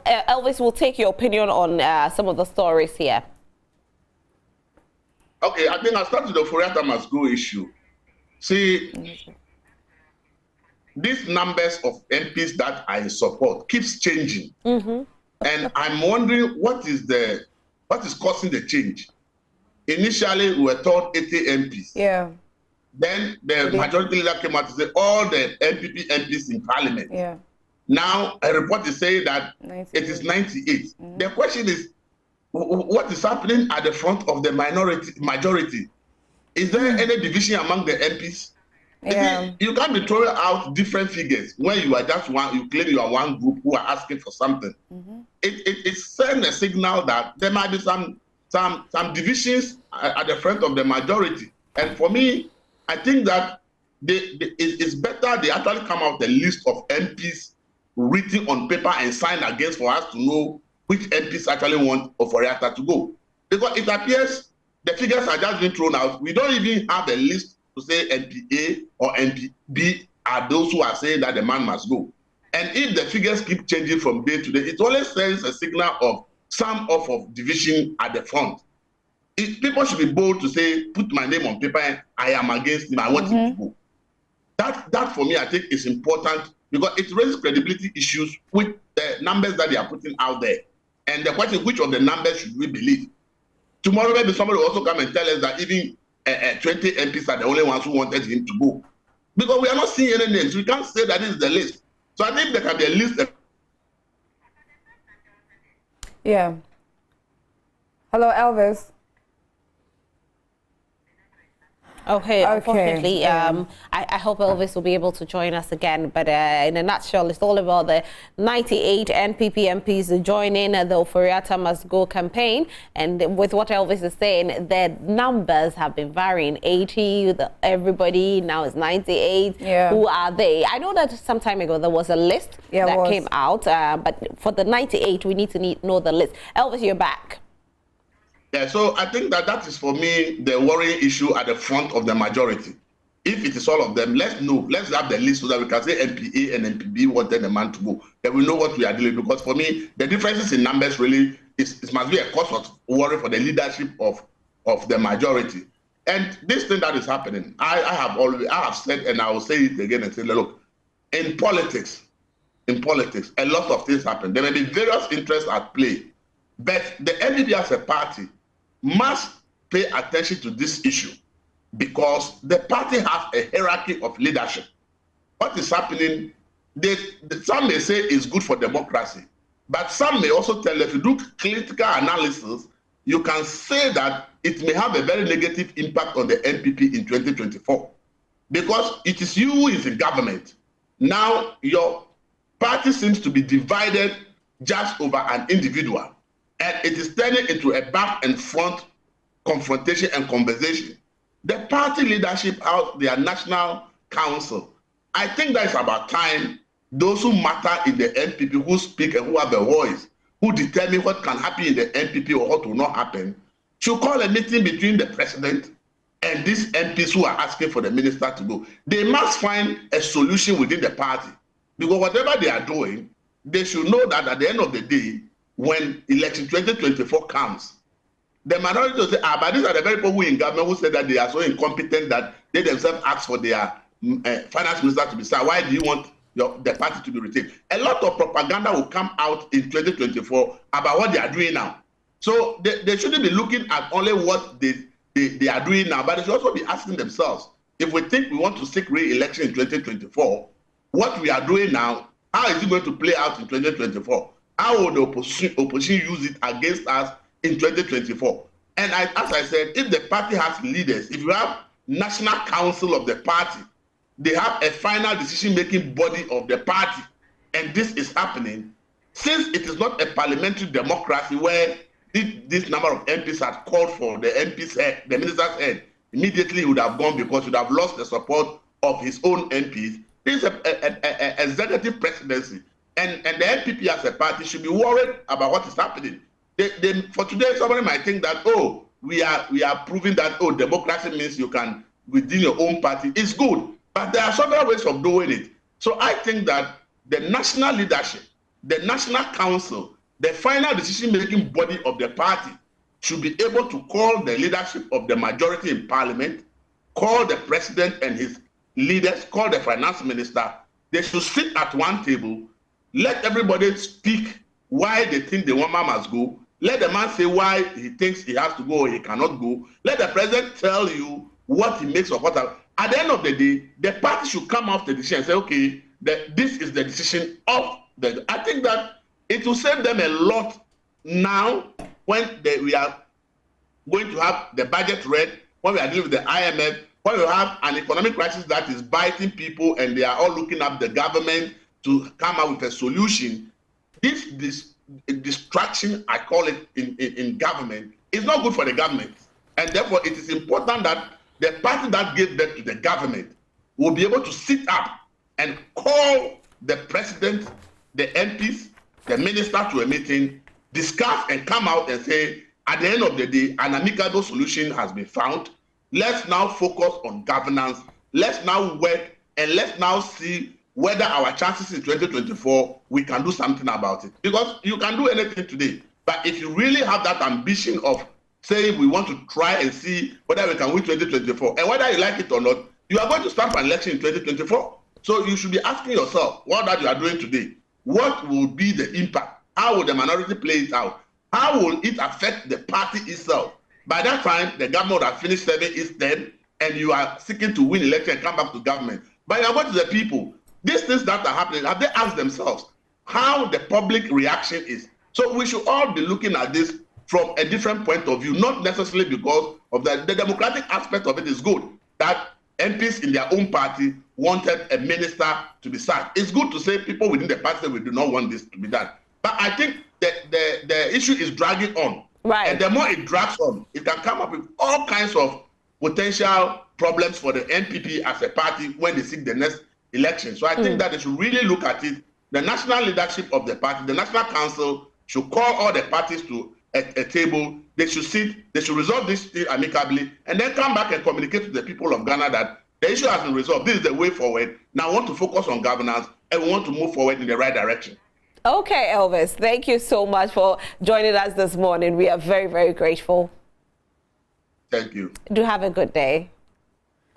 Elvis, will take your opinion on some of the stories here. Okay, I think I'll start with the Foriata must go issue. See, these numbers of MPs that I support keeps changing. And I'm wondering what is causing the change. Initially, we were told 80 MPs. Yeah. Then the majority leader came out to say all the NPP MPs in parliament. Yeah. Now, a report is saying that 98. It is 98. The question is, what is happening at the front of the majority? Is there any division among the MPs? Yeah. You can't be throwing out different figures when you are just one, you claim you are one group who are asking for something. It sends a signal that there might be some divisions at the front of the majority. And for me, I think that it's better they actually come out the list of MPs written on paper and signed against for us to know which MPs actually want Oforiatta to go. Because it appears the figures are just being thrown out. We don't even have a list to say NPA or NPB are those who are saying that the man must go. And if the figures keep changing from day to day, it always sends a signal of some of division at the front. People should be bold to say, put my name on paper, and I am against him, I want him to go. That for me, I think is important because it raises credibility issues with the numbers that they are putting out there. And the question, which of the numbers should we believe? Tomorrow, maybe somebody will also come and tell us that even 20 MPs are the only ones who wanted him to go. Because we are not seeing any names. We can't say that this is the list. So I think there can be a list. Yeah. Hello, Elvis. Okay, unfortunately, I hope Elvis will be able to join us again. But in a nutshell, it's all about the 98 NPP MPs joining the Oforiatta Must Go campaign. And with what Elvis is saying, the numbers have been varying. 80, everybody, now it's 98. Yeah. Who are they? I know that some time ago there was a list that came out. But for the 98, we need to know the list. Elvis, you're back. Yeah, so I think that is for me the worrying issue at the front of the majority. If it is all of them, let's know. Let's have the list so that we can say NPA and NPB wanted the man to go. Then we know what we are dealing with. Because for me, the differences in numbers really it must be a cause of worry for the leadership of the majority. And this thing that is happening, I have said, and I will say it again and say, look, in politics, a lot of things happen. There may be various interests at play, but the NPP as a party must pay attention to this issue because the party has a hierarchy of leadership. What is happening, some may say is good for democracy, but some may also tell if you do critical analysis, you can say that it may have a very negative impact on the NPP in 2024 because it is you who is in government. Now your party seems to be divided just over an individual. And it is turning into a back and front confrontation and conversation. The party leadership out their national council, I think that is about time those who matter in the NPP, who speak and who have a voice, who determine what can happen in the NPP or what will not happen, should call a meeting between the president and these MPs who are asking for the minister to go. They must find a solution within the party because whatever they are doing, they should know that at the end of the day, when election 2024 comes, the minority will say, but these are the very people who in government who said that they are so incompetent that they themselves ask for their finance minister to be sacked. Why do you want the party to be retained? A lot of propaganda will come out in 2024 about what they are doing now. So they shouldn't be looking at only what they are doing now, but they should also be asking themselves, if we think we want to seek re-election in 2024, what we are doing now, how is it going to play out in 2024? How will the opposition use it against us in 2024? And as I said, if the party has leaders, if you have national council of the party, they have a final decision-making body of the party, and this is happening, since it is not a parliamentary democracy where this number of MPs had called for the MP's head, the minister's head, immediately he would have gone because he would have lost the support of his own MPs. This is an executive presidency. And the NPP as a party should be worried about what is happening. For today, somebody might think that, we are proving that, democracy means you can, within your own party. It's good, but there are several ways of doing it. So I think that the national leadership, the national council, the final decision-making body of the party should be able to call the leadership of the majority in parliament, call the president and his leaders, call the finance minister. They should sit at one table, let everybody speak why they think the woman must go. Let the man say why he thinks he has to go or he cannot go. Let the president tell you what he makes of what. At the end of the day, the party should come off the decision and say, okay, this is the decision of the. I think that it will save them a lot now when we are going to have the budget read, when we are dealing with the IMF, when we have an economic crisis that is biting people and they are all looking up the government to come up with a solution. This distraction, I call it, in government, is not good for the government. And therefore, it is important that the party that gave birth to the government will be able to sit up and call the president, the MPs, the minister to a meeting, discuss and come out and say, at the end of the day, an amicable solution has been found. Let's now focus on governance. Let's now work and let's now see whether our chances in 2024, we can do something about it. Because you can do anything today. But if you really have that ambition of saying we want to try and see whether we can win 2024, and whether you like it or not, you are going to start an election in 2024. So you should be asking yourself, what that you are doing today, what will be the impact? How will the minority play it out? How will it affect the party itself? By that time, the government will have finished serving its term, and you are seeking to win election and come back to government. But you are going to the people. These things that are happening, have they asked themselves how the public reaction is? So we should all be looking at this from a different point of view, not necessarily because of the democratic aspect of it is good, that MPs in their own party wanted a minister to be sacked. It's good to say people within the party say we do not want this to be done. But I think that the issue is dragging on. Right. And the more it drags on, it can come up with all kinds of potential problems for the NPP as a party when they seek the next election. So I think that they should really look at it. The national leadership of the party, the National Council, should call all the parties to a table. They should sit, they should resolve this thing amicably, and then come back and communicate to the people of Ghana that the issue has been resolved. This is the way forward. Now we want to focus on governance and we want to move forward in the right direction. Okay, Elvis, thank you so much for joining us this morning. We are very, very grateful. Thank you. Do have a good day.